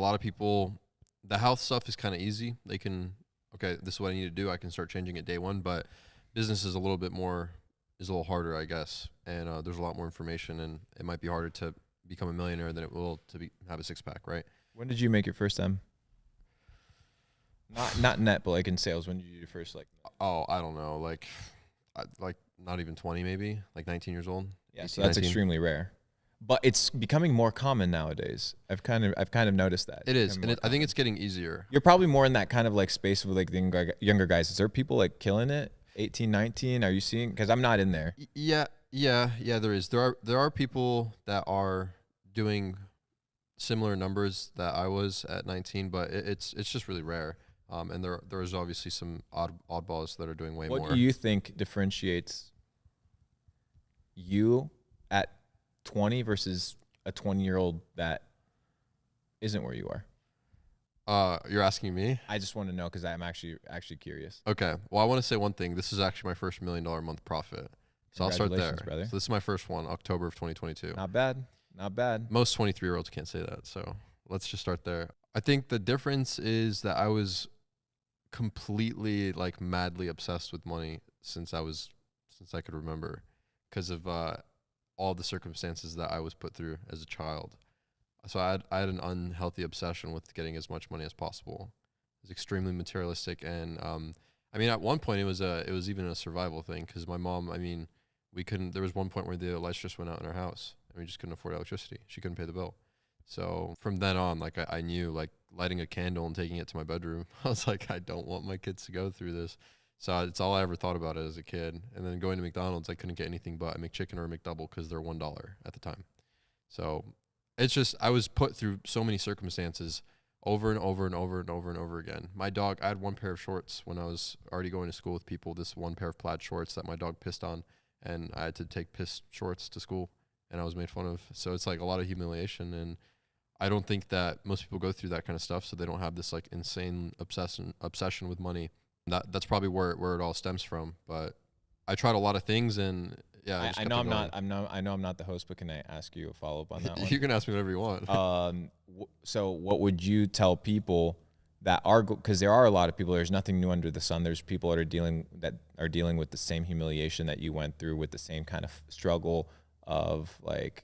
lot of people, the health stuff is kind of easy. They can, okay, this is what I need to do. I can start changing it day one. But business is a little harder, I guess. And there's a lot more information, and it might be harder to become a millionaire than it will to have a six pack, right? When did you make your first M? Not net, but like in sales. When did you do your first like? Oh, I don't know, like not even 20, maybe like 19 years old. Yeah, 18, so that's 19. extremely rare. But it's becoming more common nowadays. I've kind of noticed that. It is, and I think it's getting easier. You're probably more in that kind of like space with like the younger guys. Is there people like killing it? 18, 19? Are you seeing? Because I'm not in there. Yeah. There is. There are people that are doing similar numbers that I was at 19, but it's just really rare. And there's obviously some oddballs that are doing way more. What do you think differentiates you at 20 versus a 20-year-old that isn't where you are? You're asking me? I just want to know because I'm actually curious. Okay. Well, I want to say one thing. This is actually my first $1 million a month profit. So I'll start there. Brother. So this is my first one, October of 2022. Not bad. Not bad. Most 23-year-olds can't say that. So let's just start there. I think the difference is that I was completely like madly obsessed with money since I could remember, because of all the circumstances that I was put through as a child. So I had an unhealthy obsession with getting as much money as possible. It was extremely materialistic, and I mean, at one point it was even a survival thing, because my mom, I mean, we couldn't. There was one point where the lights just went out in our house, and we just couldn't afford electricity. She couldn't pay the bill. So from then on, like I knew, like lighting a candle and taking it to my bedroom, I was like, I don't want my kids to go through this. So it's all I ever thought about it as a kid. And then going to McDonald's, I couldn't get anything but a McChicken or a McDouble because they're $1 at the time. So it's just, I was put through so many circumstances over and over and over and over and over again. My dog, I had one pair of shorts when I was already going to school with people, this one pair of plaid shorts that my dog pissed on, and I had to take piss shorts to school, and I was made fun of. So it's like a lot of humiliation, and I don't think that most people go through that kind of stuff, so they don't have this like insane obsession with money. That's probably where it all stems from. But I tried a lot of things, and yeah, I know I'm not the host, but can I ask you a follow up on that one? You can ask me whatever you want. So what would you tell people that are, because there are a lot of people, there's nothing new under the sun. There's people that are dealing with the same humiliation that you went through, with the same kind of struggle of like,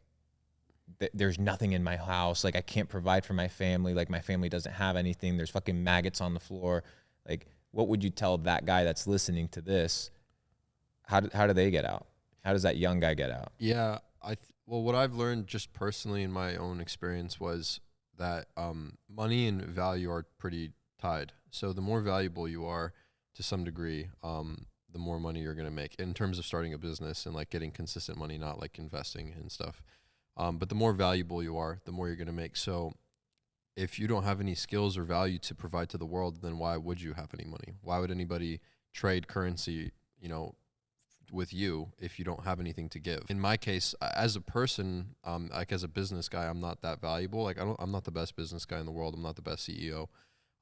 there's nothing in my house. Like I can't provide for my family. Like my family doesn't have anything. There's fucking maggots on the floor. Like, what would you tell that guy that's listening to this? How do they get out? How does that young guy get out? Yeah, well, what I've learned just personally in my own experience was that money and value are pretty tied. So the more valuable you are to some degree, the more money you're going to make in terms of starting a business and like getting consistent money, not like investing and stuff. But the more valuable you are, the more you're going to make. So if you don't have any skills or value to provide to the world, then why would you have any money? Why would anybody trade currency, with you if you don't have anything to give? In my case, as a person, like as a business guy, I'm not that valuable. Like I'm not the best business guy in the world. I'm not the best CEO.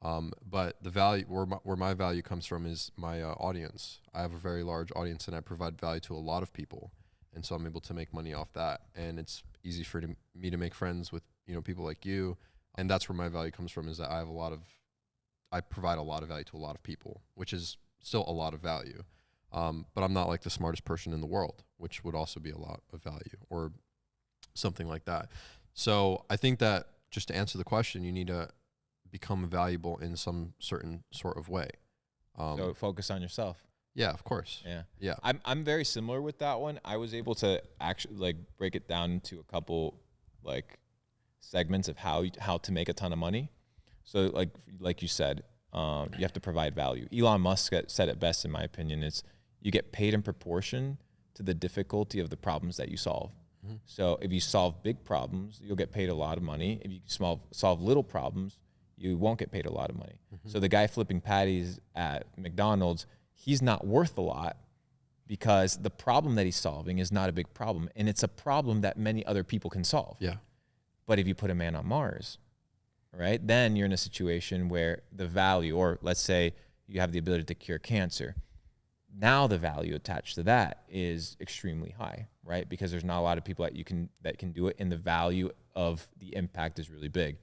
But the value, where my value comes from is my audience. I have a very large audience, and I provide value to a lot of people. And so I'm able to make money off that. And it's easy for me to make friends with, people like you. And that's where my value comes from, is that I provide a lot of value to a lot of people, which is still a lot of value. But I'm not like the smartest person in the world, which would also be a lot of value or something like that. So I think that just to answer the question, you need to become valuable in some certain sort of way. So focus on yourself. Yeah, of course. Yeah. I'm very similar with that one. I was able to actually like break it down into a couple like segments of how to make a ton of money. So like you said, you have to provide value. Elon Musk said it best, in my opinion. It's you get paid in proportion to the difficulty of the problems that you solve. Mm-hmm. So if you solve big problems, you'll get paid a lot of money. If you solve little problems, you won't get paid a lot of money. Mm-hmm. So the guy flipping patties at McDonald's, he's not worth a lot because the problem that he's solving is not a big problem. And it's a problem that many other people can solve. Yeah. But if you put a man on Mars, right, then you're in a situation where the value, or let's say you have the ability to cure cancer. Now the value attached to that is extremely high, right? Because there's not a lot of people that can do it, and the value of the impact is really big.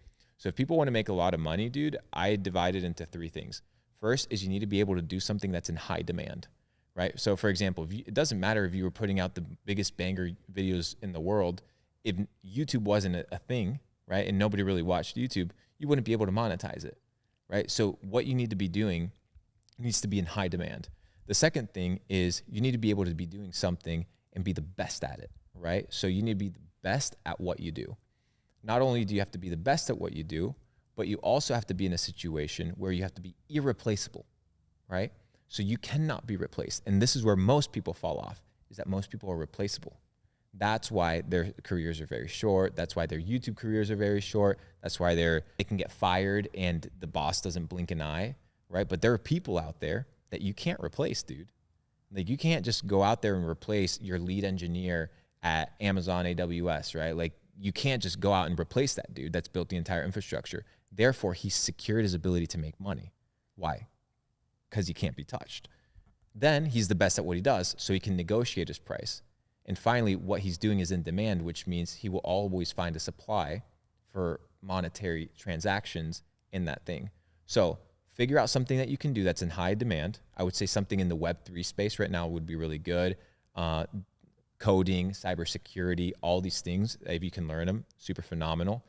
So if people want to make a lot of money, dude, I divide it into 3 things. First is you need to be able to do something that's in high demand, right? So for example, it doesn't matter if you were putting out the biggest banger videos in the world. If YouTube wasn't a thing, right, and nobody really watched YouTube, you wouldn't be able to monetize it, right? So what you need to be doing needs to be in high demand. The second thing is you need to be able to be doing something and be the best at it, right? So you need to be the best at what you do. Not only do you have to be the best at what you do, but you also have to be in a situation where you have to be irreplaceable, right? So you cannot be replaced. And this is where most people fall off, is that most people are replaceable. That's why their careers are very short. That's why their YouTube careers are very short. That's why they can get fired and the boss doesn't blink an eye, right? But there are people out there that you can't replace, dude. Like you can't just go out there and replace your lead engineer at Amazon AWS, right? Like you can't just go out and replace that dude that's built the entire infrastructure. Therefore, he's secured his ability to make money. Why? Because he can't be touched. Then he's the best at what he does, so he can negotiate his price. And finally, what he's doing is in demand, which means he will always find a supply for monetary transactions in that thing. So figure out something that you can do that's in high demand. I would say something in the Web3 space right now would be really good. Coding, cybersecurity, all these things, if you can learn them, super phenomenal.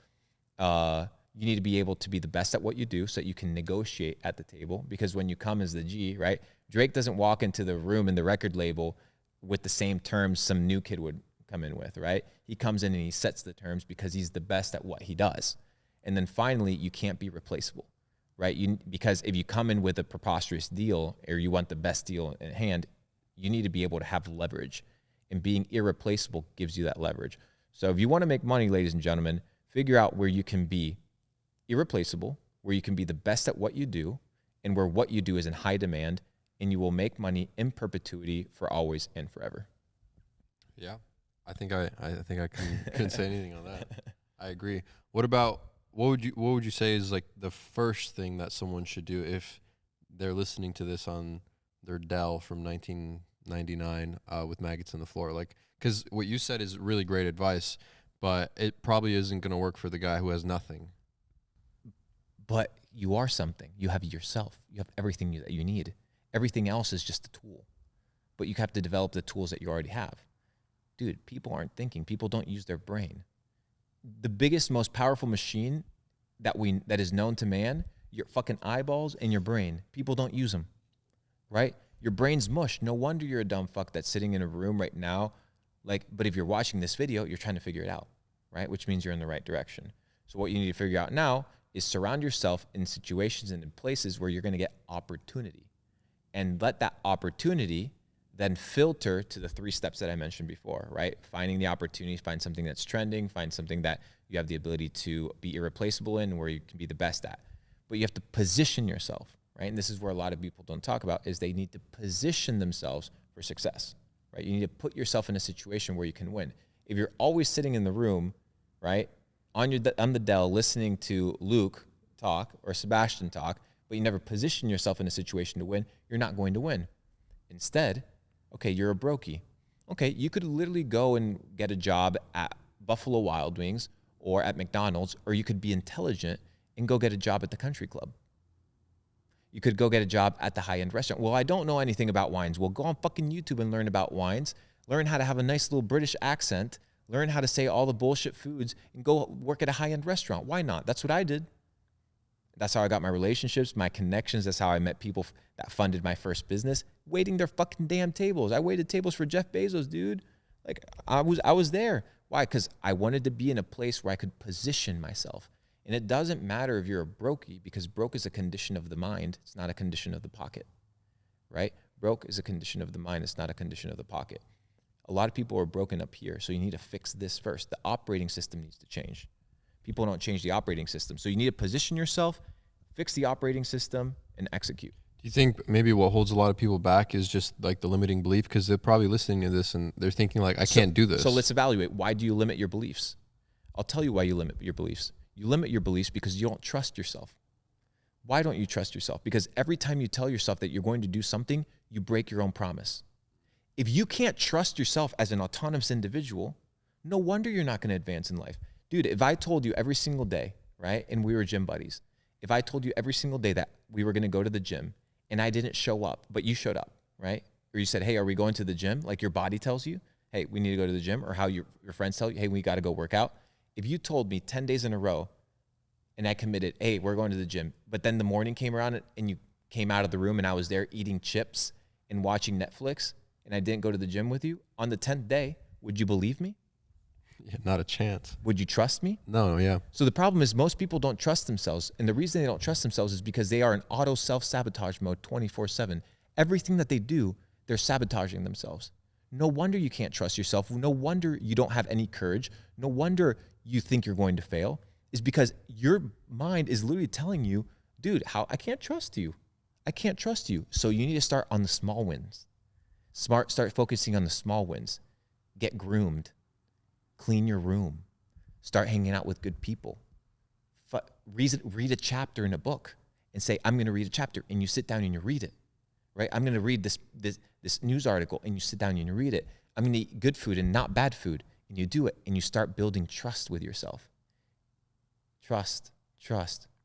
You need to be able to be the best at what you do so that you can negotiate at the table. Because when you come as the G, right, Drake doesn't walk into the room in the record label with the same terms some new kid would come in with, right? He comes in and he sets the terms because he's the best at what he does. And then finally, you can't be replaceable, right? Because if you come in with a preposterous deal or you want the best deal in hand, you need to be able to have leverage. And being irreplaceable gives you that leverage. So if you want to make money, ladies and gentlemen, figure out where you can be irreplaceable, where you can be the best at what you do, and where what you do is in high demand, and you will make money in perpetuity for always and forever. Yeah, I think I couldn't say anything on that. I agree. What would you say is like the first thing that someone should do if they're listening to this on their Dell from 1999 with maggots in the floor? Like, because what you said is really great advice, but it probably isn't going to work for the guy who has nothing. But you are something. You have yourself. You have everything that you need. Everything else is just a tool. But you have to develop the tools that you already have. Dude, people aren't thinking. People don't use their brain. The biggest, most powerful machine that is known to man, your fucking eyeballs and your brain. People don't use them, right? Your brain's mush. No wonder you're a dumb fuck that's sitting in a room right now. But if you're watching this video, you're trying to figure it out, right? Which means you're in the right direction. So what you need to figure out now is surround yourself in situations and in places where you're going to get opportunity. And let that opportunity then filter to the 3 steps that I mentioned before, right? Finding the opportunity, find something that's trending, find something that you have the ability to be irreplaceable in, where you can be the best at. But you have to position yourself, right? And this is where a lot of people don't talk about, is they need to position themselves for success, right? You need to put yourself in a situation where you can win. If you're always sitting in the room, right, on the Dell listening to Luke talk or Sebastian talk, but you never position yourself in a situation to win, you're not going to win. Instead, okay, you're a brokey. Okay, you could literally go and get a job at Buffalo Wild Wings or at McDonald's, or you could be intelligent and go get a job at the country club. You could go get a job at the high-end restaurant. Well, I don't know anything about wines. Well, go on fucking YouTube and learn about wines. Learn how to have a nice little British accent. Learn how to say all the bullshit foods and go work at a high-end restaurant. Why not? That's what I did. That's how I got my relationships, my connections. That's how I met people that funded my first business, waiting their fucking damn tables. I waited tables for Jeff Bezos, dude. Like I was there. Why? Because I wanted to be in a place where I could position myself. And it doesn't matter if you're a brokey, because broke is a condition of the mind. It's not a condition of the pocket, right? Broke is a condition of the mind. It's not a condition of the pocket. A lot of people are broken up here, so you need to fix this first. The operating system needs to change. People don't change the operating system. So you need to position yourself, fix the operating system, and execute. Do you think maybe what holds a lot of people back is just like the limiting belief? Because they're probably listening to this and they're thinking like, I can't do this. So let's evaluate. Why do you limit your beliefs? I'll tell you why you limit your beliefs. You limit your beliefs because you don't trust yourself. Why don't you trust yourself? Because every time you tell yourself that you're going to do something, you break your own promise. If you can't trust yourself as an autonomous individual, no wonder you're not going to advance in life. Dude, if I told you every single day, right? And we were gym buddies. If I told you every single day that we were going to go to the gym and I didn't show up, but you showed up, right? Or you said, hey, are we going to the gym? Like your body tells you, hey, we need to go to the gym, or how your friends tell you, hey, we got to go work out. If you told me 10 days in a row and I committed, hey, we're going to the gym, but then the morning came around and you came out of the room and I was there eating chips and watching Netflix and I didn't go to the gym with you, on the 10th day, would you believe me? Yeah, not a chance. Would you trust me? No, yeah. So the problem is most people don't trust themselves. And the reason they don't trust themselves is because they are in auto self-sabotage mode 24/7. Everything that they do, they're sabotaging themselves. No wonder you can't trust yourself. No wonder you don't have any courage. No wonder you think you're going to fail, is because your mind is literally telling you, dude, I can't trust you. I can't trust you. So you need to start on the small wins. Start focusing on the small wins. Get groomed. Clean your room. Start hanging out with good people. Read a chapter in a book and say, I'm going to read a chapter, and you sit down and you read it, right? I'm going to read this news article, and you sit down and you read it. I'm going to eat good food and not bad food, and you do it, and you start building trust with yourself. Trust,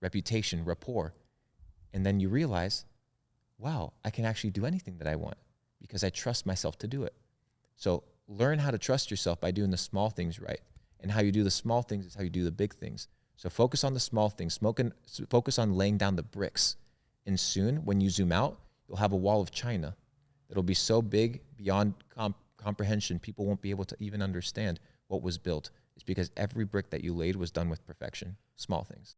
reputation, rapport. And then you realize, wow, I can actually do anything that I want because I trust myself to do it. So learn how to trust yourself by doing the small things right. And how you do the small things is how you do the big things. So focus on the small things. Focus on laying down the bricks. And soon, when you zoom out, you'll have a wall of China that'll be so big beyond comprehension, people won't be able to even understand what was built. It's because every brick that you laid was done with perfection. Small things.